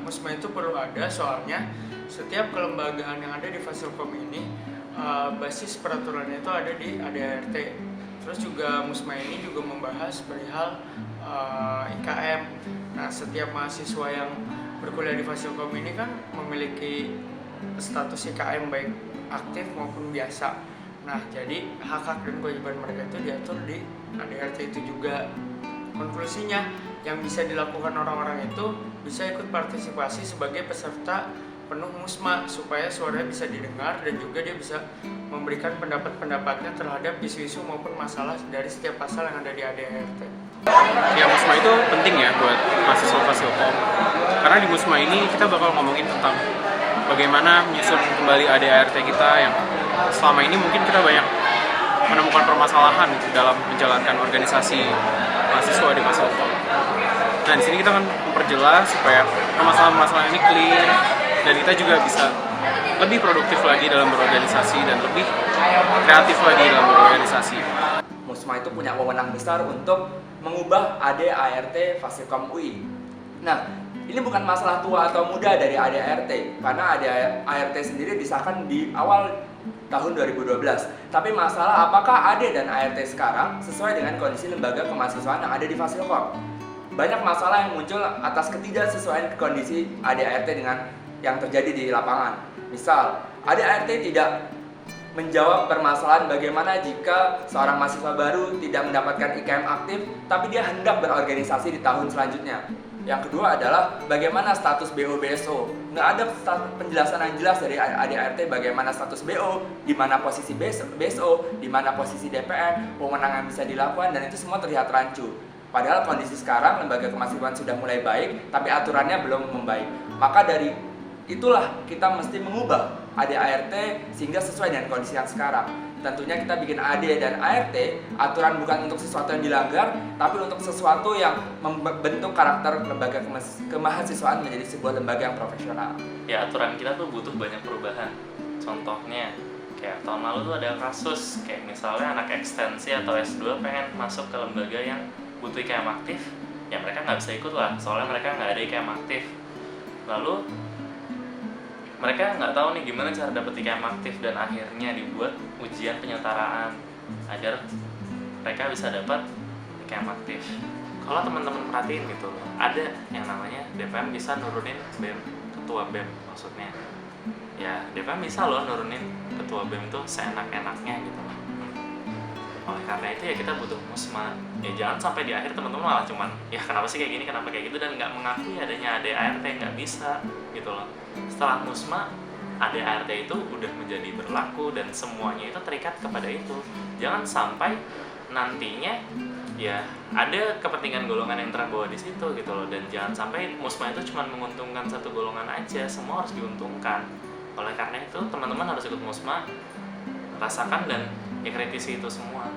Musma itu perlu ada, soalnya setiap kelembagaan yang ada di Fasilkom ini basis peraturannya itu ada di ADART. Terus juga Musma ini juga membahas perihal IKM. Nah, setiap mahasiswa yang berkuliah di Fasilkom ini kan memiliki status IKM baik aktif maupun biasa. Nah, jadi hak-hak dan kewajiban mereka itu diatur di ADART itu juga. Konklusinya, yang bisa dilakukan orang-orang itu bisa ikut partisipasi sebagai peserta penuh Musma supaya suaranya bisa didengar dan juga dia bisa memberikan pendapat-pendapatnya terhadap isu-isu maupun masalah dari setiap pasal yang ada di ADART. Ya, Musma itu penting ya buat mahasiswa Fasilkom. Karena di Musma ini kita bakal ngomongin tentang bagaimana menyusun kembali ADART kita yang selama ini mungkin kita banyak menemukan permasalahan dalam menjalankan organisasi mahasiswa di Fasilkom. Nah, di sini kita akan memperjelas supaya permasalahan-permasalahan ini clear dan kita juga bisa lebih produktif lagi dalam berorganisasi dan lebih kreatif lagi dalam berorganisasi. Musma itu punya wewenang besar untuk mengubah ADART Fasilkom UI. Nah, ini bukan masalah tua atau muda dari ADART, karena ADART sendiri disahkan di awal tahun 2012. Tapi masalah apakah AD dan ART sekarang sesuai dengan kondisi lembaga kemahasiswaan yang ada di Fasilkom. Banyak masalah yang muncul atas ketidaksesuaian kondisi ADART dengan yang terjadi di lapangan. Misal, ADART tidak menjawab permasalahan bagaimana jika seorang mahasiswa baru tidak mendapatkan IKM aktif, tapi dia hendak berorganisasi di tahun selanjutnya. Yang kedua adalah bagaimana status BO BSO. Nggak ada penjelasan yang jelas dari ADART bagaimana status BO, di mana posisi BSO, di mana posisi DPM, wewenang yang bisa dilakukan, dan itu semua terlihat rancu. Padahal kondisi sekarang lembaga kemahasiswaan sudah mulai baik, tapi aturannya belum membaik. Maka dari itulah kita mesti mengubah ADART sehingga sesuai dengan kondisi yang sekarang. Tentunya kita bikin AD dan ART, aturan bukan untuk sesuatu yang dilanggar, tapi untuk sesuatu yang membentuk karakter lembaga kemahasiswaan menjadi sebuah lembaga yang profesional. Ya, aturan kita tuh butuh banyak perubahan. Contohnya, kayak tahun lalu tuh ada kasus, kayak misalnya anak ekstensi atau S2 pengen masuk ke lembaga yang butuh IKM aktif, ya mereka nggak bisa ikut lah, soalnya mereka nggak ada IKM aktif. Lalu mereka nggak tahu nih gimana cara dapet IKM aktif, dan akhirnya dibuat ujian penyetaraan agar mereka bisa dapat IKM aktif. Kalau teman-teman perhatiin gitu, ada yang namanya DPM bisa nurunin BEM, ketua BEM maksudnya. Ya, DPM bisa loh nurunin ketua BEM itu seenak-enaknya gitu. Oleh karena itu ya kita butuh Musma. Ya jangan sampai di akhir teman-teman malah cuman ya kenapa sih kayak gini, kenapa kayak gitu, dan nggak mengakui adanya ADART, nggak bisa gitu loh. Setelah Musma, ADART itu udah menjadi berlaku dan semuanya itu terikat kepada itu. Jangan sampai nantinya ya ada kepentingan golongan yang terbawa di situ gitu loh, dan jangan sampai Musma itu cuma menguntungkan satu golongan aja, semua harus diuntungkan. Oleh karena itu teman-teman harus ikut Musma, rasakan dan ya kritisi itu semua.